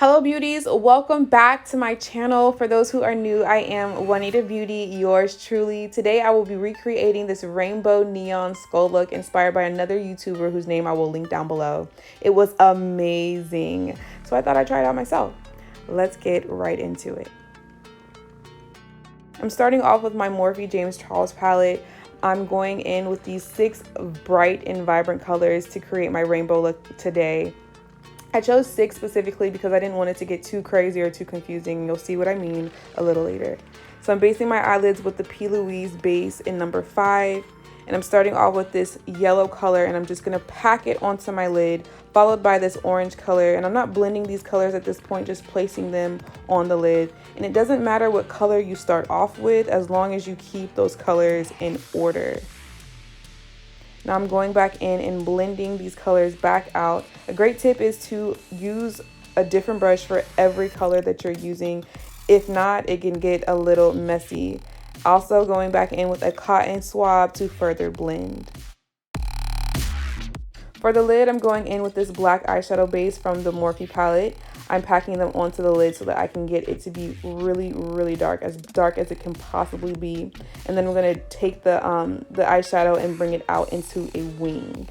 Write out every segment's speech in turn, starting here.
Hello beauties, welcome back to my channel. For those who are new, I am Juanita Beauty, yours truly. Today I will be recreating this rainbow neon skull look inspired by another YouTuber whose name I will link down below. It was amazing, so I thought I'd try it out myself. Let's get right into it. I'm starting off with my Morphe James Charles palette. I'm going in with these 6 bright and vibrant colors to create my rainbow look today. I chose 6 specifically because I didn't want it to get too crazy or too confusing. You'll see what I mean a little later. So I'm basing my eyelids with the P.Lousie base in number 5. And I'm starting off with this yellow color and I'm just going to pack it onto my lid, followed by this orange color. And I'm not blending these colors at this point, just placing them on the lid. And it doesn't matter what color you start off with as long as you keep those colors in order. Now I'm going back in and blending these colors back out. A great tip is to use a different brush for every color that you're using. If not, it can get a little messy. Also going back in with a cotton swab to further blend. For the lid, I'm going in with this black eyeshadow base from the Morphe palette. I'm packing them onto the lid so that I can get it to be really dark as it can possibly be. And then we're going to take the eyeshadow and bring it out into a wing.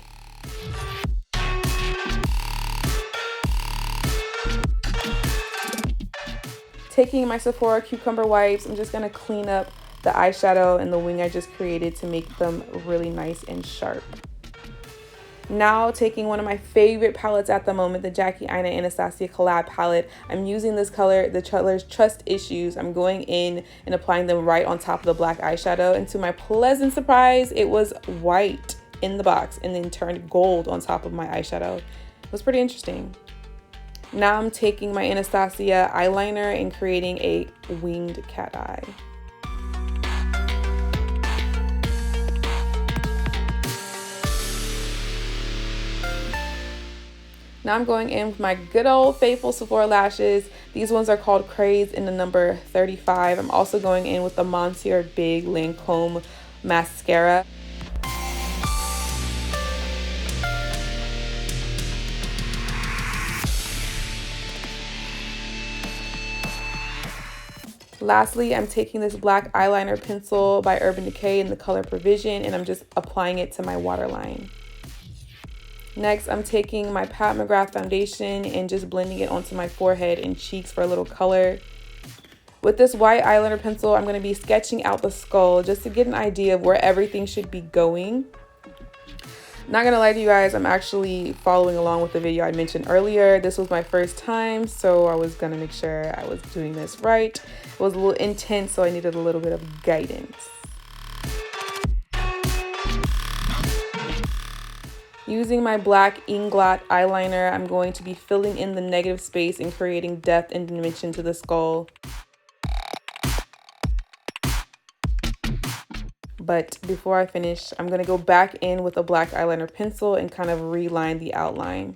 Taking my Sephora cucumber wipes, I'm just going to clean up the eyeshadow and the wing I just created to make them really nice and sharp. Now taking one of my favorite palettes at the moment, the Jackie Aina Anastasia collab palette. I'm using this color, the colors Trust Issues. I'm going in and applying them right on top of the black eyeshadow. And to my pleasant surprise, it was white in the box and then turned gold on top of my eyeshadow. It was pretty interesting. Now I'm taking my Anastasia eyeliner and creating a winged cat eye. Now I'm going in with my good old faithful Sephora lashes. These ones are called Craze in the number 35. I'm also going in with the Mon Sur Big Lancôme mascara. Lastly, I'm taking this black eyeliner pencil by Urban Decay in the color Provision and I'm just applying it to my waterline. Next, I'm taking my McGrath Foundation and just blending it onto my forehead and cheeks for a little color. With this white eyeliner pencil, I'm going to be sketching out the skull just to get an idea of where everything should be going. Not going to lie to you guys, I'm actually following along with the video I mentioned earlier. This was my first time, so I was going to make sure I was doing this right. It was a little intense, so I needed a little bit of guidance. Using my black INGLOT eyeliner, I'm going to be filling in the negative space and creating depth and dimension to the skull. But before I finish, I'm going to go back in with a black eyeliner pencil and kind of reline the outline.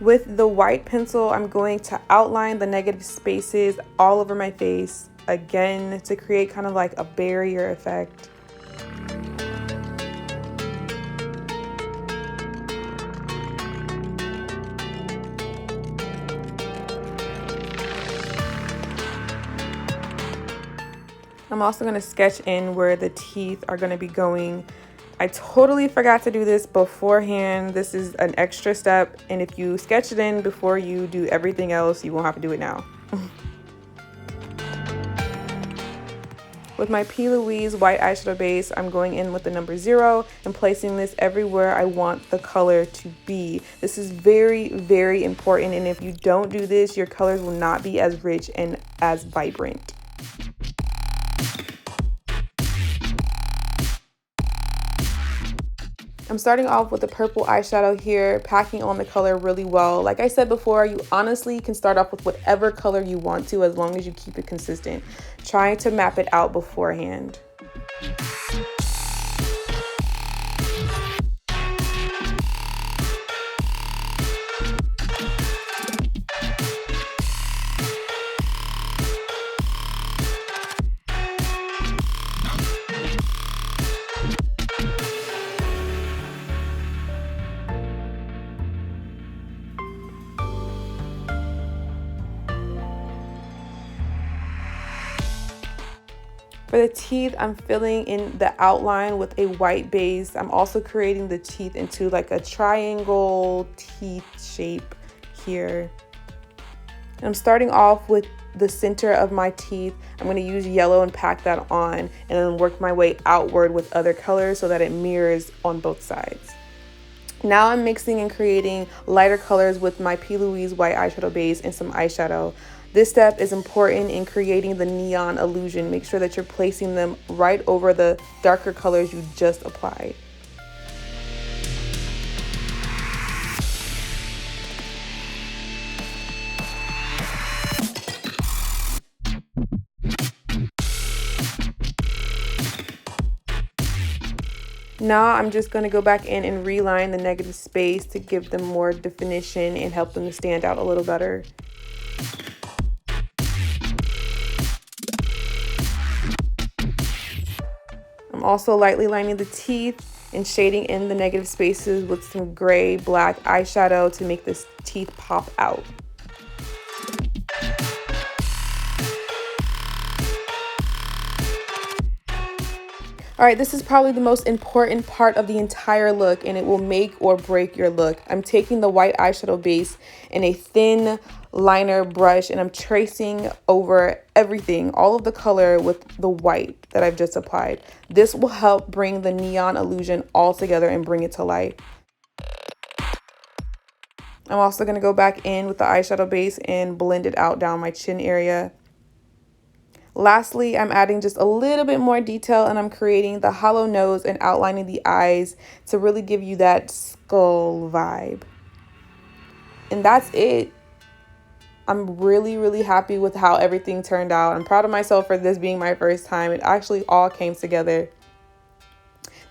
With the white pencil, I'm going to outline the negative spaces all over my face, again, to create kind of like a barrier effect. I'm also going to sketch in where the teeth are going to be going. I totally forgot to do this beforehand. This is an extra step, and if you sketch it in before you do everything else, you won't have to do it now. With my P.Lousie white eyeshadow base, I'm going in with the number 0 and placing this everywhere I want the color to be. This is very important, and if you don't do this, your colors will not be as rich and as vibrant. I'm starting off with the purple eyeshadow here, packing on the color really well. Like I said before, you honestly can start off with whatever color you want to as long as you keep it consistent. Trying to map it out beforehand. For the teeth, I'm filling in the outline with a white base. I'm also creating the teeth into like a triangle teeth shape here. And I'm starting off with the center of my teeth. I'm going to use yellow and pack that on, and then work my way outward with other colors so that it mirrors on both sides. Now I'm mixing and creating lighter colors with my P.Lousie white eyeshadow base and some eyeshadow. This step is important in creating the neon illusion. Make sure that you're placing them right over the darker colors you just applied. Now I'm just going to go back in and reline the negative space to give them more definition and help them to stand out a little better. I'm also lightly lining the teeth and shading in the negative spaces with some gray black eyeshadow to make this teeth pop out. All right, this is probably the most important part of the entire look, and it will make or break your look. I'm taking the white eyeshadow base in a thin liner brush, and I'm tracing over everything, all of the color with the white that I've just applied. This will help bring the neon illusion all together and bring it to life. I'm also going to go back in with the eyeshadow base and blend it out down my chin area. Lastly, I'm adding just a little bit more detail, and I'm creating the hollow nose and outlining the eyes to really give you that skull vibe. And that's it. I'm really happy with how everything turned out. I'm proud of myself for this being my first time. It actually all came together.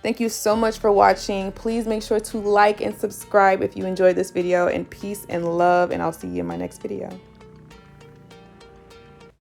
Thank you so much for watching. Please make sure to like and subscribe if you enjoyed this video, and peace and love, and I'll see you in my next video.